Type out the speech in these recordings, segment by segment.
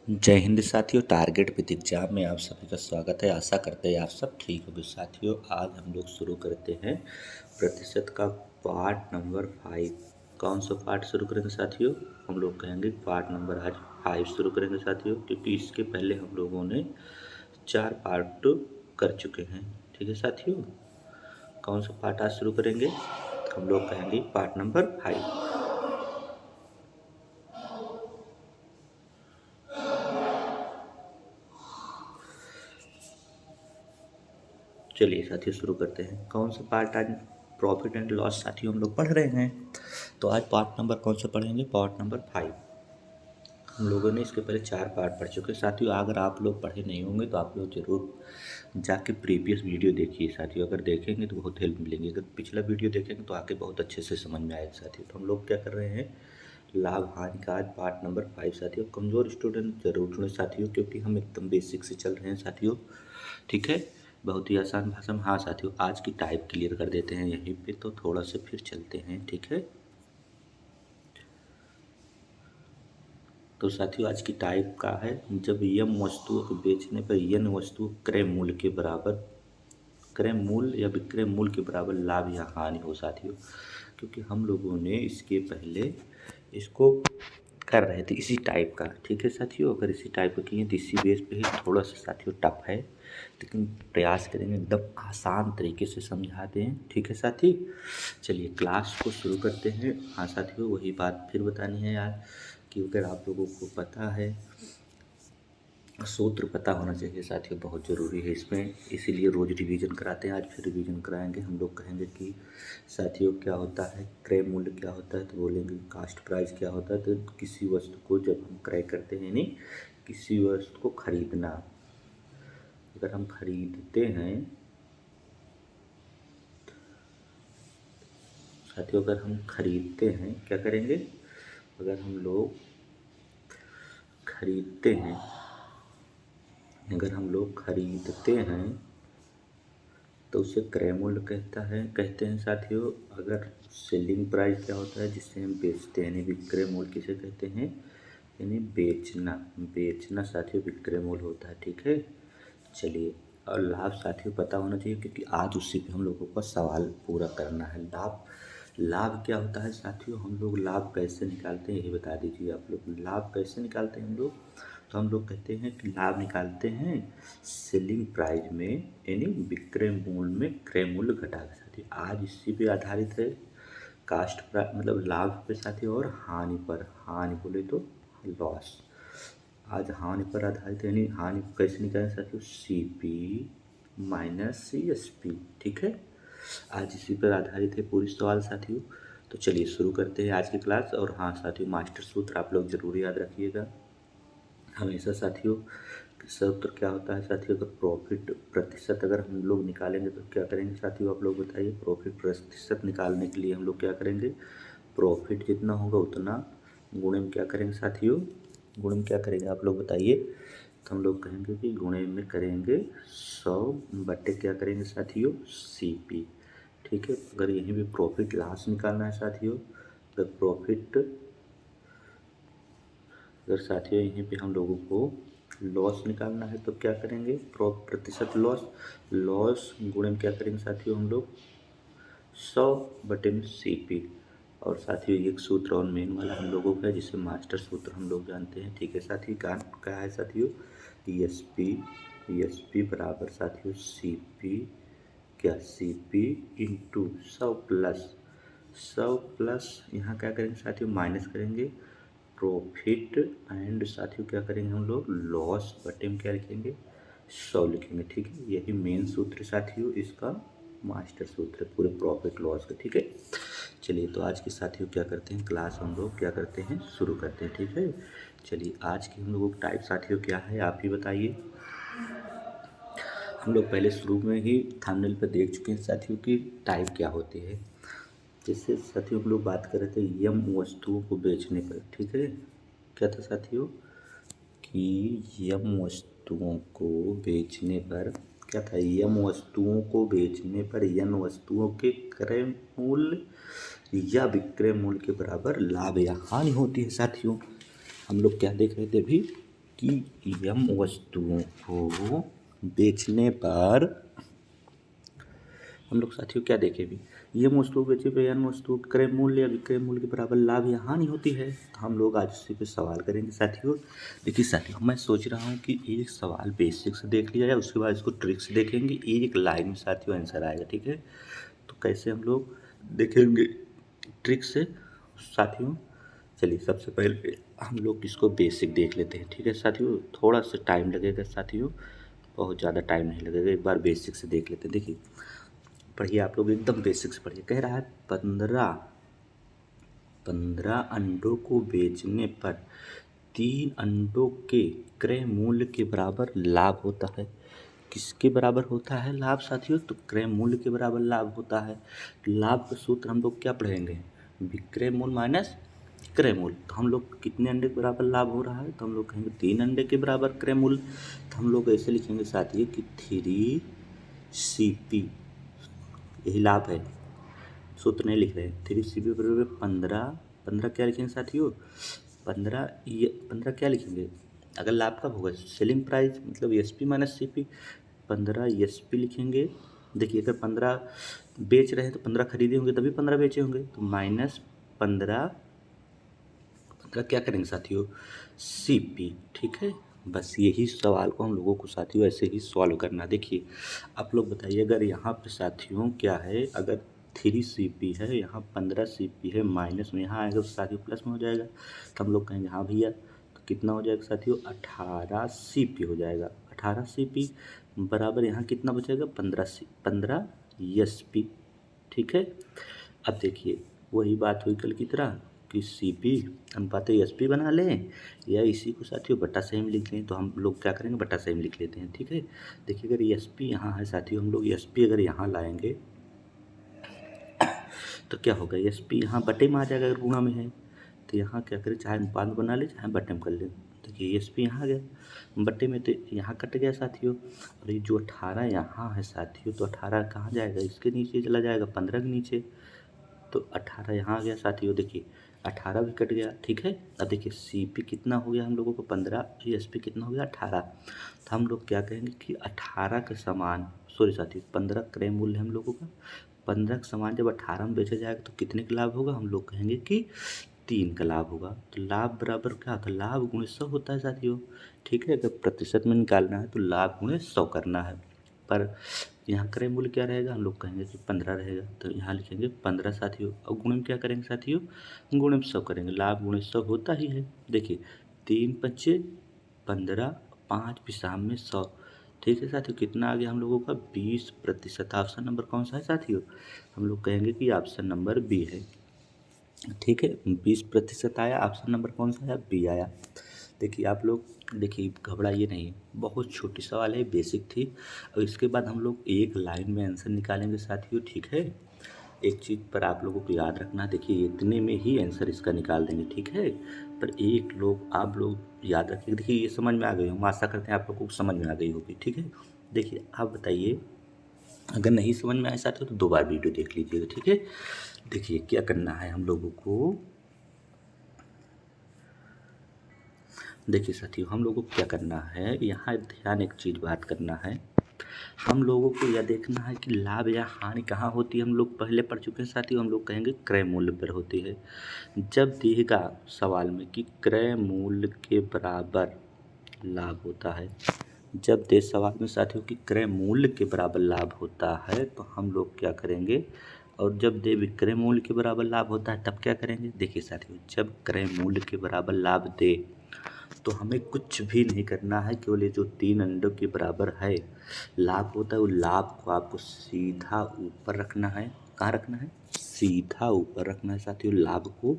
जय हिंद साथियों। Target with exam में आप सभी का स्वागत है। आशा करते हैं आप सब ठीक होंगे। साथियों, आज हम लोग शुरू करते हैं प्रतिशत का पार्ट नंबर 5। कौन सा पार्ट शुरू करेंगे साथियों? हम लोग कहेंगे पार्ट नंबर आज 5 शुरू करेंगे साथियों, क्योंकि इसके पहले हम लोगों ने 4 पार्ट कर चुके हैं। ठीक है साथियों, कौन सा पार्ट आज शुरू करेंगे? हम लोग कहेंगे पार्ट नंबर 5। चलिए साथियों शुरू करते हैं। कौन सा पार्ट आज? प्रॉफिट एंड लॉस साथियों हम लोग पढ़ रहे हैं। तो आज पार्ट नंबर कौन सा पढ़ेंगे? Part number 5। हम लोगों ने इसके पहले 4 पार्ट पढ़ चुके हैं साथियों। अगर आप लोग पढ़े नहीं होंगे तो आप लोग ज़रूर जाके प्रीवियस वीडियो देखिए साथियों। अगर देखेंगे तो बहुत हेल्प मिलेंगी। अगर पिछला वीडियो देखेंगे तो आगे बहुत अच्छे से समझ में आएगा साथियों। तो हम लोग क्या कर रहे हैं, लाभ हानि का आज पार्ट नंबर 5 साथियों। कमज़ोर स्टूडेंट जरूर सुने साथियों, क्योंकि हम एकदम बेसिक से चल रहे हैं साथियों। ठीक है, बहुत ही आसान भाषा में। हाँ साथियों, आज की टाइप क्लियर कर देते हैं यहीं पे, तो थोड़ा सा फिर चलते हैं। ठीक है, तो साथियों आज की टाइप का है, जब यम वस्तुओं को बेचने पर यन वस्तु क्रय मूल्य के बराबर, क्रय मूल्य या विक्रय मूल्य के बराबर लाभ या हानि हो साथियों। क्योंकि हम लोगों ने इसके पहले इसको कर रहे थे इसी टाइप का। ठीक है साथियों, अगर इसी टाइप का किए तो इसी बेस पे ही थोड़ा सा साथियों टफ है, लेकिन प्रयास करेंगे एकदम आसान तरीके से समझा दें। ठीक है साथी, चलिए क्लास को शुरू करते हैं। हाँ साथियों, वही बात फिर बतानी है यार, कि अगर आप लोगों को पता है, सूत्र पता होना चाहिए साथियों, बहुत ज़रूरी है इसमें। इसीलिए रोज़ रिवीजन कराते हैं, आज फिर रिवीजन कराएंगे। हम लोग कहेंगे कि साथियों क्या होता है क्रय मूल्य, क्या होता है तो बोलेंगे कास्ट प्राइस क्या होता है। तो किसी वस्तु को जब हम क्रय करते हैं, यानी किसी वस्तु को खरीदना, अगर हम खरीदते हैं साथियों, अगर हम खरीदते हैं क्या करेंगे, अगर हम लोग खरीदते हैं, अगर हम लोग खरीदते हैं तो उसे क्रय मूल्य कहते हैं साथियों। अगर सेलिंग प्राइस क्या होता है, जिससे हम बेचते हैं, यानी विक्रय मूल्य किसे कहते हैं, यानी बेचना। बेचना साथियों विक्रय मूल्य होता है। ठीक है, चलिए, और लाभ साथियों पता होना चाहिए, क्योंकि आज उसी पे हम लोगों का सवाल पूरा करना है। लाभ, लाभ क्या होता है साथियों? हम लोग लाभ कैसे निकालते हैं यही बता दीजिए आप लोग। लाभ कैसे निकालते हैं हम लोग? तो हम लोग कहते हैं कि लाभ निकालते हैं सेलिंग प्राइस में, यानी विक्रय मूल्य में क्रय मूल्य घटा के साथियों। आज इसी पे आधारित है, कास्ट प्राइस मतलब लाभ पे साथियों, और हानि पर, हानि बोले तो लॉस। आज हानि पर आधारित, यानी हानि को कैसे निकालें साथियों, CP माइनस CSP। ठीक है, आज इसी पर आधारित है पूरी सवाल साथियों। तो चलिए शुरू करते हैं आज की क्लास। और हाँ साथियों, मास्टर सूत्र आप लोग जरूर याद रखिएगा हमेशा साथियों। सूत्र क्या होता है साथियों, अगर प्रॉफिट प्रतिशत अगर हम लोग निकालेंगे तो क्या करेंगे साथियों, आप लोग बताइए। प्रॉफिट प्रतिशत निकालने के लिए हम लोग क्या करेंगे, प्रॉफिट जितना होगा उतना गुणे में क्या करेंगे साथियों, गुणे में क्या करेंगे आप लोग बताइए। तो हम लोग कहेंगे कि गुणे में करेंगे 100 बटे क्या करेंगे साथियों, CP। ठीक है, अगर यहीं भी प्रॉफिट लॉस निकालना है साथियों, अगर प्रॉफिट, अगर साथियों यहीं पे हम लोगों को लॉस निकालना है तो क्या करेंगे, प्रतिशत लॉस, लॉस गुणे में क्या करेंगे साथियों हम लोग, 100 बटे में CP। और साथियों एक सूत्र और मेन वाला हम लोगों का है, जिसे मास्टर सूत्र हम लोग जानते हैं। ठीक है साथियों, क्या है साथियों, ESP बराबर साथियों CP, क्या CP इंटू 100 प्लस यहाँ क्या करेंगे साथियों, माइनस करेंगे प्रॉफिट, एंड साथियों क्या करेंगे हम लोग, लॉस बटे में क्या लिखेंगे, 100 लिखेंगे। ठीक है, यही मेन सूत्र साथियों, इसका मास्टर सूत्र है पूरे प्रॉफिट लॉस का। ठीक है, चलिए तो आज के साथियों क्या करते हैं, क्लास हम लोग क्या करते हैं, शुरू करते हैं। ठीक है, चलिए आज की हम लोगों की टाइप साथियों क्या है आप ही बताइए। हम लोग पहले शुरू में ही थंबनेल पर देख चुके हैं साथियों की टाइप क्या होती है। जैसे साथियों हम लोग बात कर रहे थे यम वस्तुओं को बेचने पर। ठीक है, क्या था साथियों, कि यम वस्तुओं को बेचने पर क्या था, यम वस्तुओं को बेचने पर यन वस्तुओं के क्रय मूल्य या विक्रय मूल्य के बराबर लाभ या हानि होती है साथियों। हम लोग क्या देख रहे थे अभी, कि यम वस्तुओं को बेचने पर हम लोग साथियों क्या देखें भी, यम वस्तुओं को बेचे पर यम वस्तुओं के क्रय मूल्य या विक्रय मूल्य के बराबर लाभ या हानि होती है। तो हम लोग आज इसी पे सवाल करेंगे साथियों। देखिए साथियों, मैं सोच रहा हूँ कि एक सवाल बेसिक से देख लिया जाए, उसके बाद इसको ट्रिक से देखेंगे, एक लाइन में साथियों आंसर आएगा। ठीक है, तो कैसे हम लोग देखेंगे ट्रिक से साथियों। चलिए सबसे पहले हम लोग इसको बेसिक देख लेते हैं। ठीक है साथियों, थोड़ा सा टाइम लगेगा साथियों, बहुत ज़्यादा टाइम नहीं लगेगा, एक बार बेसिक से देख लेते हैं। देखिए पढ़िए, आप लोग एकदम बेसिक से पढ़िए। कह रहा है 15 अंडों को बेचने पर 3 अंडों के क्रय मूल्य के बराबर लाभ होता है। किसके बराबर होता है लाभ साथियों? तो क्रय मूल्य के बराबर लाभ होता है। लाभ का सूत्र हम लोग क्या पढ़ेंगे? विक्रय मूल्य माइनस क्रय मूल्य। तो हम लोग कितने अंडे के बराबर लाभ हो रहा है? तो हम लोग कहेंगे 3 अंडे के बराबर क्रय मूल्य। तो हम लोग ऐसे लिखेंगे साथियों कि 3CP, यही लाभ है, सूत्र नहीं लिख रहे हैं। 3CP बराबर 15 क्या लिखेंगे साथियों? 15 क्या लिखेंगे? अगर लाभ कब होगा? सेलिंग प्राइस मतलब SP माइनस CP। 15 SP लिखेंगे। देखिए अगर 15 बेच रहे हैं तो 15 खरीदे होंगे तभी 15 बेचे होंगे, तो माइनस 15 क्या करेंगे साथियों? CP। ठीक है, बस यही सवाल को हम लोगों को साथियों ऐसे ही सॉल्व करना। देखिए आप लोग बताइए, अगर यहाँ पे साथियों क्या है, अगर 3CP है, यहाँ 15CP है, माइनस में यहाँ आएगा तो साथियों प्लस में हो जाएगा। तो हम लोग कहेंगे हाँ भैया, तो कितना हो जाएगा साथियों? 18CP हो जाएगा। 18CP बराबर यहाँ कितना बचेगा? 15 SP। ठीक है, अब देखिए वही बात हुई कल की तरह कि CP अनुपात SP बना लें या इसी को साथियों बटा सही में लिख लें। तो हम लोग क्या करेंगे? बटा सही में लिख लेते हैं। ठीक है, देखिए अगर SP यहाँ है साथियों, हम लोग SP अगर यहाँ लाएंगे तो क्या होगा? SP यहाँ बटे में आ जाएगा अगर गुणा में है। तो यहाँ क्या करें, चाहे अनुपात बना ले चाहे बटे में कर ले। देखिए SP यहाँ आ गया बटे में, तो यहाँ कट गया साथियों। और ये जो 18 यहाँ है साथियों, तो 18 कहाँ जाएगा? इसके नीचे चला जाएगा, 15 के नीचे। तो 18 यहाँ आ गया साथियों। देखिए 18 भी कट गया। ठीक है, अब देखिए CP कितना हो गया हम लोगों को? 15। SP कितना हो गया? 18। तो हम लोग क्या कहेंगे कि 18 के समान, सॉरी साथियों 15 क्रय मूल्य हम लोगों का, 15 के समान जब 18 में बेचा जाएगा तो कितने का लाभ होगा? हम लोग कहेंगे कि 3 का लाभ होगा। तो लाभ बराबर क्या होता है? लाभ गुणे 100 होता है साथियों। ठीक है, अगर प्रतिशत में निकालना है तो लाभ गुणे 100 करना है। पर यहाँ क्रय मूल्य क्या रहेगा? हम लोग कहेंगे कि 15 रहेगा, तो यहाँ लिखेंगे 15 साथियों। और गुणे में क्या करेंगे साथियों? गुणे में 100 करेंगे। लाभ गुणे 100 होता ही है। देखिए 3 पच्चे 15, 5 पिसाम में 100। ठीक है साथियों, कितना आ गया हम लोगों का? 20%। ऑप्शन नंबर कौन सा है साथियों? हम लोग कहेंगे कि ऑप्शन नंबर B है। ठीक है, 20% आया। ऑप्शन नंबर कौन सा है? B आया। देखिए आप लोग देखिए घबराइए नहीं, बहुत छोटी सवाल है, बेसिक थी। और इसके बाद हम लोग एक लाइन में आंसर निकालेंगे साथियों। ठीक है, एक चीज़ पर आप लोगों को याद रखना, देखिए इतने में ही आंसर इसका निकाल देंगे। ठीक है, पर एक लोग आप लोग याद रखिए। देखिए ये समझ में आ गई, हम आशा करते हैं आप लोगों को समझ में आ गई होगी। ठीक है, देखिए आप बताइए, अगर नहीं समझ में आए साथियों तो 2 बार वीडियो देख लीजिएगा। ठीक है, देखिए क्या करना है हम लोगों को। देखिए साथियों, हम लोगों को क्या करना है, यहाँ ध्यान एक चीज़ बात करना है। हम लोगों को यह देखना है कि लाभ या हानि कहाँ होती है। हम लोग पहले पढ़ चुके हैं साथियों, हम लोग कहेंगे क्रय मूल्य पर होती है। जब दिएगा सवाल में कि क्रय मूल्य के बराबर लाभ होता है, जब दे सवाल में साथियों कि क्रय मूल्य के बराबर लाभ होता है, तो हम लोग क्या करेंगे? और जब दे विक्रय मूल्य के बराबर लाभ होता है तब क्या करेंगे? देखिए साथियों, जब क्रय मूल्य के बराबर लाभ दे तो हमें कुछ भी नहीं करना है, केवल ये जो 3 अंडों के बराबर है लाभ होता है, वो लाभ को आपको सीधा ऊपर रखना है। कहाँ रखना है? सीधा ऊपर रखना है साथियों लाभ को।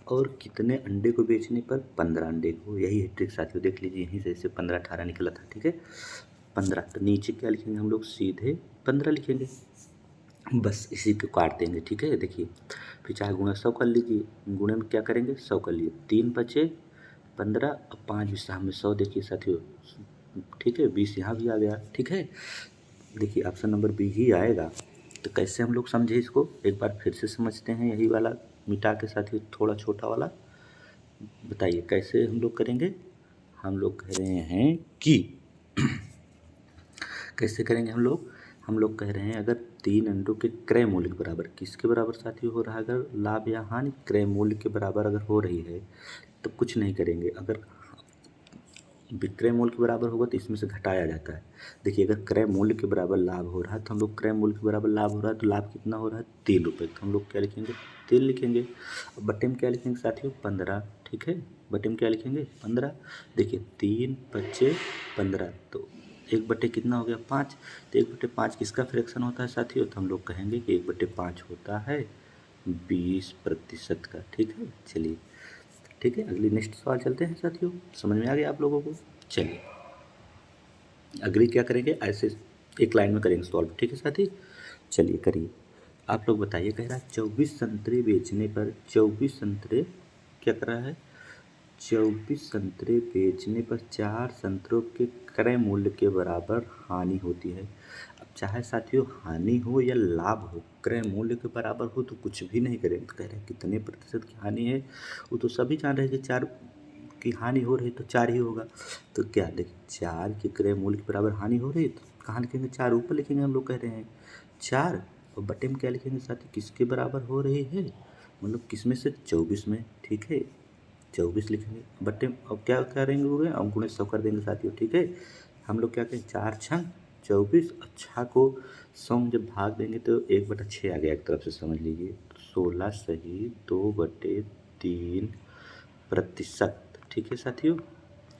और कितने अंडे को बेचने पर? 15 अंडे को। यही है ट्रिक साथियों, देख लीजिए यहीं से इसे 15 18 निकला था। ठीक है, 15। तो नीचे क्या लिखेंगे हम लोग? सीधे 15 लिखेंगे, बस इसी को काट देंगे। ठीक है, देखिए फिर चाहे गुणा 100 कर लीजिए, गुणे में क्या करेंगे? 100 कर लिए, 3 बचे 15 और 5 भी सामने 100। देखिए साथियों, ठीक है 20 यहाँ भी आ गया। ठीक है, देखिए ऑप्शन नंबर B ही आएगा। तो कैसे हम लोग समझे इसको, एक बार फिर से समझते हैं। यही वाला मिटा के साथियों थोड़ा छोटा वाला, बताइए कैसे हम लोग करेंगे। हम लोग कह रहे हैं कि कैसे करेंगे हम लोग कह रहे हैं अगर 3 अंडों के क्रय मूल्य के बराबर, किसके बराबर साथियों हो रहा है, अगर लाभ या हानि क्रय मूल्य के बराबर अगर हो रही है तो कुछ नहीं करेंगे। अगर विक्रय मूल्य के बराबर होगा तो इसमें से घटाया जाता है। देखिए अगर क्रय मूल्य के बराबर लाभ हो रहा है तो हम लोग क्रय मूल्य के बराबर लाभ हो रहा है तो लाभ कितना हो रहा है 3 रुपये, तो हम लोग क्या लिखेंगे 3 लिखेंगे। अब बटे में क्या लिखेंगे साथियों 15, ठीक है, बटे में क्या लिखेंगे 15। देखिए 3 बचे 15 तो 1/, कितना हो गया 5, तो 1/5 किसका फ्रैक्शन होता है साथियों, तो हम लोग कहेंगे कि 1/5 होता है 20% का, ठीक है। चलिए ठीक है, अगली नेक्स्ट सवाल चलते हैं साथियों, समझ में आ गया आप लोगों को। चलिए अगली क्या करेंगे, ऐसे एक लाइन में करेंगे सॉल्व, ठीक है साथी। चलिए करिए, आप लोग बताइए, कह रहा है 24 संतरे बेचने पर 24 संतरे क्या कर रहा है, 24 संतरे बेचने पर 4 संतरों के क्रय मूल्य के बराबर हानि होती है। अब चाहे साथियों हानि हो या लाभ हो, क्रय मूल्य के बराबर हो तो कुछ भी नहीं करें। तो कह रहे हैं कितने प्रतिशत की हानि है, वो तो सभी जान रहे हैं कि 4 की हानि हो रही तो 4 ही होगा। तो क्या देखिए 4 के क्रय मूल्य के बराबर हानि हो रही है तो कहाँ लिखेंगे 4 ऊपर लिखेंगे, हम लोग कह रहे हैं 4 और बटे में क्या लिखेंगे साथी किसके बराबर हो रही है, मतलब किस में से 24 में, ठीक है 24 लिखेंगे बटे। अब क्या करेंगे हो गए, अब गुणे 100 कर देंगे साथियों, ठीक है। हम लोग क्या करें 4 छंग 24, अच्छा को 100 में जब भाग देंगे तो 1/6 आ गया एक तरफ से, समझ लीजिए 16 सही 2/3%, ठीक है साथियों।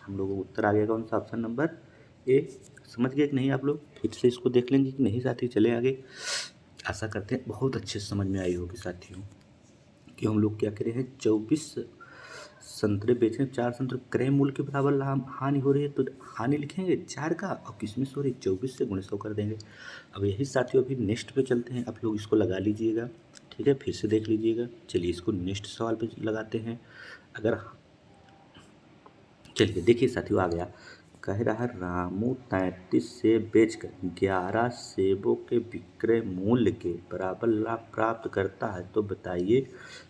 हम लोगों को उत्तर आ गया कौन सा, ऑप्शन नंबर ए। समझ गए कि नहीं आप लोग, फिर से इसको देख लेंगे कि नहीं साथियों, चले आगे। आशा करते हैं बहुत अच्छे से समझ में आई होगी साथियों कि हम लोग क्या करें हैं 24 संतरे बेचने 4 संतरे क्रय मूल्य के बराबर लाभ हानि हो रही है तो हानि लिखेंगे 4 का और किसमें से हो रही 24 से गुणे 100 कर देंगे। अब यही साथियों अभी नेक्स्ट पे चलते हैं, आप लोग इसको लगा लीजिएगा, ठीक है, फिर से देख लीजिएगा। चलिए इसको नेक्स्ट सवाल पे लगाते हैं। अगर चलिए देखिए साथियों आ गया, कह रहा है रामू 33 सेब बेचकर 11 सेबों के विक्रय मूल्य के बराबर लाभ प्राप्त करता है, तो बताइए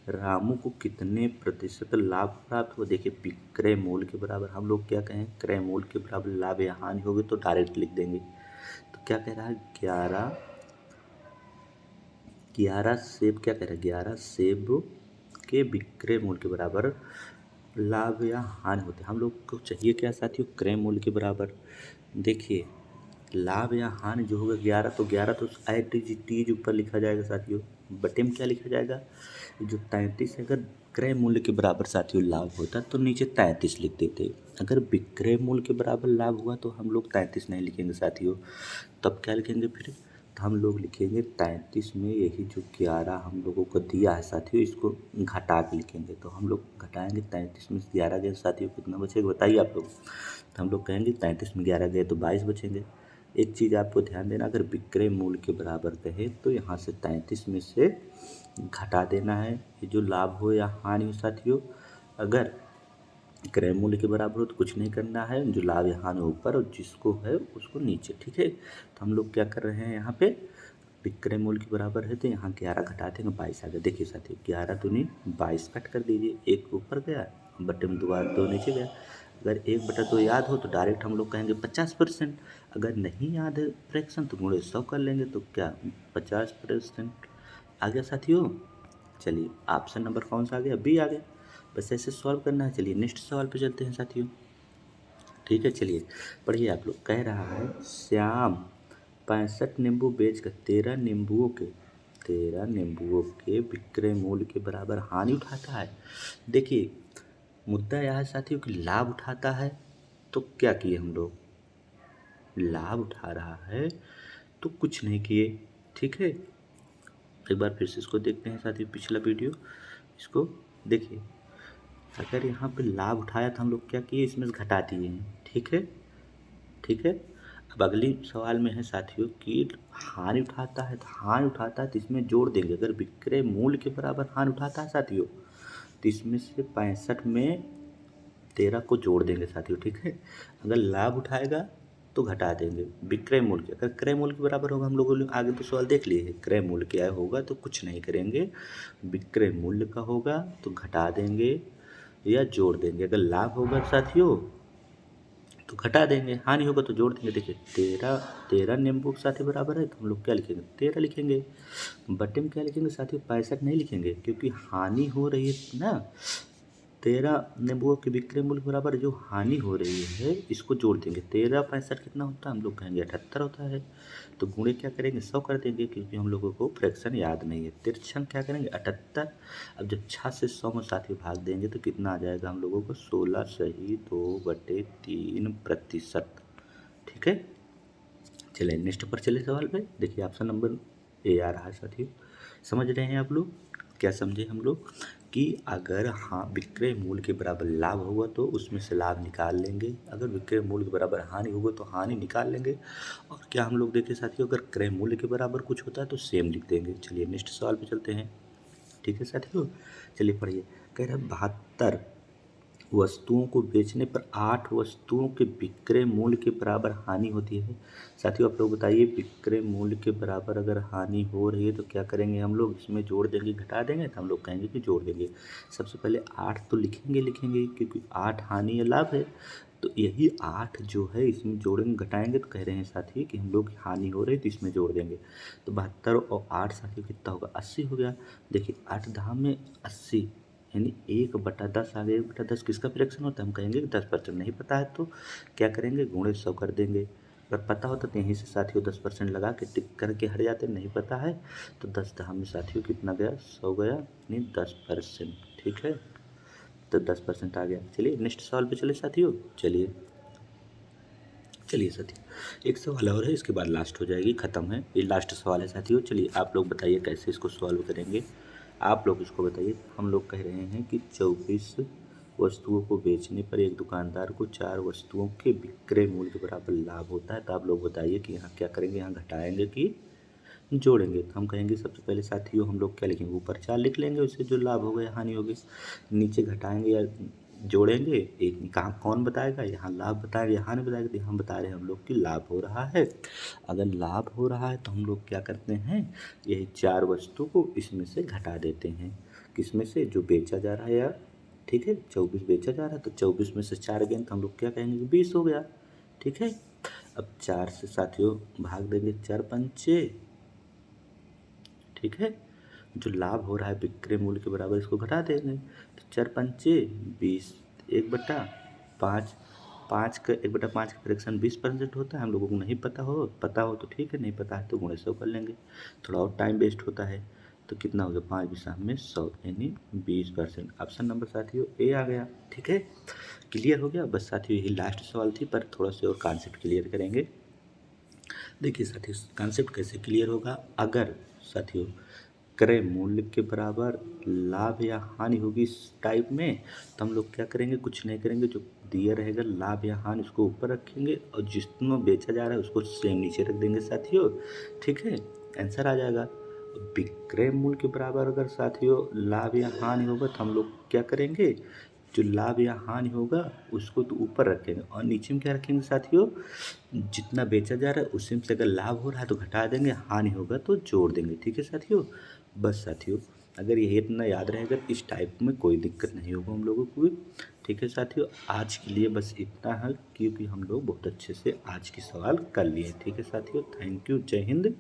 रामू को कितने प्रतिशत लाभ प्राप्त हुआ। देखिए विक्रय मूल्य के बराबर, हम लोग क्या कहें क्रय मूल्य के बराबर लाभ या हानि होगी तो डायरेक्ट लिख देंगे। तो क्या कह रहा है 11 सेब, क्या कह रहा है 11 सेब के विक्रय मूल्य के बराबर लाभ या हानि होते हैं। हम लोग को चाहिए क्या साथियों क्रय मूल्य के बराबर। देखिए लाभ या हानि जो होगा 11, तो 11 तो एज ऊपर लिखा जाएगा साथियों, बटे में क्या लिखा जाएगा जो 33 है, अगर क्रय मूल्य के बराबर साथियों लाभ होता तो नीचे 33 लिख देते। अगर विक्रय मूल्य के बराबर लाभ हुआ तो हम लोग 33 नहीं लिखेंगे साथियों, तब क्या लिखेंगे फिर, तो हम लोग लिखेंगे 33 में यही जो 11 हम लोगों को दिया है साथियों इसको घटा के लिखेंगे। तो हम लोग घटाएंगे 33 में 11 गए साथियों कितना बचेगा बताइए आप लोग, तो हम लोग कहेंगे 33 में 11 गए तो 22 बचेंगे। एक चीज़ आपको ध्यान देना, अगर विक्रय मूल्य के बराबर कहे तो यहाँ से 33 में से घटा देना है, ये जो लाभ हो या हानि हो साथियों, अगर क्रय मूल्य के बराबर हो तो कुछ नहीं करना है, जो लाभ या हानि ऊपर और जिसको है उसको नीचे, ठीक है। तो हम लोग क्या कर रहे हैं यहाँ पे विक्रय मूल्य के बराबर है तो यहाँ 11 घटा देंगे 22 आ गया। देखिए साथियों 11 दूनी 22 कट कर दीजिए, एक ऊपर गया बटे में 2 नीचे गया। अगर 1/2 याद हो तो डायरेक्ट हम लोग कहेंगे 50%, अगर नहीं याद है फ्रैक्शन तो गुणे 100 कर लेंगे, तो क्या 50% आ गया साथियों। चलिए ऑप्शन नंबर कौन सा आ गया, बी आ गया। बस ऐसे सॉल्व करना है। चलिए नेक्स्ट सवाल पे चलते हैं साथियों, ठीक है। चलिए पढ़िए आप लोग, कह रहा है श्याम 65 नींबू बेचकर 13 नींबुओं के विक्रय मूल्य के बराबर हानि उठाता है। देखिए मुद्दा यह है साथियों कि लाभ उठाता है, तो क्या किए हम लोग, लाभ उठा रहा है तो कुछ नहीं किए, ठीक है। एक बार फिर से इसको देखते हैं साथियों, पिछला वीडियो इसको देखिए। अगर यहाँ पे लाभ उठाया तो हम लोग क्या किए इसमें से घटा दिए हैं, ठीक है, ठीक है। अब अगली सवाल में है साथियों कि हानि उठाता है, तो हानि उठाता है तो इसमें जोड़ देंगे। अगर विक्रय मूल्य के बराबर हानि उठाता है साथियों तो इसमें से 65 में 13 को जोड़ देंगे साथियों, ठीक है। अगर लाभ उठाएगा तो घटा देंगे विक्रय मूल्य के, अगर क्रय मूल्य के बराबर होगा, हम लोगों ने आगे तो सवाल देख लिए है, क्रय मूल्य क्या होगा तो कुछ नहीं करेंगे, विक्रय मूल्य का होगा तो घटा देंगे या जोड़ देंगे। अगर लाभ होगा साथियों तो घटा देंगे, हानि होगा तो जोड़ देंगे। देखिए 13 नींबू के साथ ही बराबर है, तो हम लोग क्या लिखेंगे 13 लिखेंगे। बटे में क्या लिखेंगे साथियों 65 नहीं लिखेंगे, क्योंकि हानि हो रही है ना। 13 नींबुओं के विक्रय मूल्य बराबर जो हानि हो रही है इसको जोड़ देंगे। 13 65 कितना होता है, हम लोग कहेंगे 78 होता है। तो गुणे क्या करेंगे 100 कर देंगे, क्योंकि हम लोगों को फ्रैक्शन याद नहीं है। तिरछन क्या करेंगे 78। अब जब 6 से 100 में साथियों भाग देंगे तो कितना आ जाएगा हम लोगों को 16 सही 2/3%। ठीक है, चलिए नेक्स्ट पर चले सवाल पे। देखिए ऑप्शन नंबर ए आ रहा है साथियों। समझ रहे हैं आप लोग, क्या समझे हम लोग कि अगर हाँ विक्रय मूल्य के बराबर लाभ होगा तो उसमें से लाभ निकाल लेंगे, अगर विक्रय मूल्य के बराबर हानि होगा तो हानि निकाल लेंगे। और क्या हम लोग देखें साथियों, अगर क्रय मूल्य के बराबर कुछ होता है तो सेम लिख देंगे। चलिए नेक्स्ट सवाल पे चलते हैं। ठीक है साथियों, चलिए पढ़िए। कह रहा है 72 वस्तुओं को बेचने पर 8 वस्तुओं के विक्रय मूल्य के बराबर हानि होती है। साथियों आप लोग बताइए, विक्रय मूल्य के बराबर अगर हानि हो रही है तो क्या करेंगे हम लोग, इसमें जोड़ देंगे घटा देंगे, तो हम लोग कहेंगे कि जोड़ देंगे। सबसे पहले 8 तो लिखेंगे क्योंकि 8 हानि या लाभ है, तो यही 8 जो है इसमें जोड़ेंगे घटाएंगे, तो कह रहे हैं साथी कि हम लोग हानि हो रही है तो इसमें जोड़ देंगे। तो 72 और 8 साथियों कितना होगा 80 हो गया। देखिए 8 धाम में 80 यानी 1/10 आ गया। 1/10 किसका फ्रैक्शन होता है, हम कहेंगे कि 10%। नहीं पता है तो क्या करेंगे गुणे 100 कर देंगे। अगर पता होता तो यहीं से साथियों 10% लगा के टिक करके हट जाते। नहीं पता है तो 10 धाम में साथियों कितना गया 100 गया, यानी 10%। ठीक है, तो 10% आ गया। चलिए नेक्स्ट सवाल पे चले साथियों। चलिए साथियों, एक सवाल और है, इसके बाद लास्ट हो जाएगी, ख़त्म है, ये लास्ट सवाल है साथियों। चलिए आप लोग बताइए कैसे इसको सॉल्व करेंगे, आप लोग इसको बताइए। हम लोग कह रहे हैं कि 24 वस्तुओं को बेचने पर एक दुकानदार को 4 वस्तुओं के विक्रय मूल्य के बराबर लाभ होता है। तो आप लोग बताइए कि यहाँ क्या करेंगे, यहाँ घटाएंगे कि जोड़ेंगे। तो हम कहेंगे सबसे पहले साथियों हम लोग क्या लिखेंगे, ऊपर 4 लिख लेंगे, उससे जो लाभ होगा या हानि होगी। नीचे घटाएंगे या जोड़ेंगे, एक कहाँ कौन बताएगा, यहाँ लाभ बताएगा या हानि बताएगा। तो हम बता रहे हैं हम लोग कि लाभ हो रहा है। अगर लाभ हो रहा है तो हम लोग क्या करते हैं, यही 4 वस्तु को इसमें से घटा देते हैं। किसमें से, जो बेचा जा रहा है या ठीक है 24 बेचा जा रहा है, तो 24 में से 4 गए तो हम लोग क्या कहेंगे कि 20 हो गया। ठीक है, अब 4 से साथियों भाग देंगे, 4 पंचे, ठीक है, जो लाभ हो रहा है विक्रय मूल्य के बराबर इसको घटा देंगे। तो 4 पंचे 20, 1/5, 5 का 1/5 का फ्रैक्शन 20% होता है। हम लोगों को नहीं पता हो तो ठीक है, नहीं पता है तो गुणे 100 कर लेंगे। थोड़ा और टाइम वेस्ट होता है, तो कितना हो गया 5 विषम में 100 यानी 20%। ऑप्शन नंबर साथियों ए आ गया। ठीक है, क्लियर हो गया। बस साथियों यही लास्ट सवाल थी, पर थोड़ा सा और कॉन्सेप्ट क्लियर करेंगे। देखिए साथियों कॉन्सेप्ट कैसे क्लियर होगा, अगर साथियों क्रय मूल्य के बराबर लाभ या हानि होगी इस टाइप में, तो हम लोग क्या करेंगे, कुछ नहीं करेंगे, जो दिया रहेगा लाभ या हानि उसको ऊपर रखेंगे और जिसमें बेचा जा रहा है उसको सेम नीचे रख देंगे साथियों। ठीक है, आंसर आ जाएगा। विक्रय मूल्य के बराबर अगर साथियों लाभ या हानि होगा तो हम लोग क्या करेंगे, जो लाभ या हानि होगा उसको तो ऊपर रखेंगे और नीचे में क्या रखेंगे साथियों, जितना बेचा जा रहा है उसी में से अगर लाभ हो रहा है तो घटा देंगे, हानि होगा तो जोड़ देंगे। ठीक है साथियों, बस साथियों अगर यही इतना याद रहेगा इस टाइप में कोई दिक्कत नहीं होगा हम लोगों को भी। ठीक है साथियों, आज के लिए बस इतना है, क्योंकि हम लोग बहुत अच्छे से आज की सवाल कर लिए। ठीक है साथियों, थैंक यू, जय हिंद।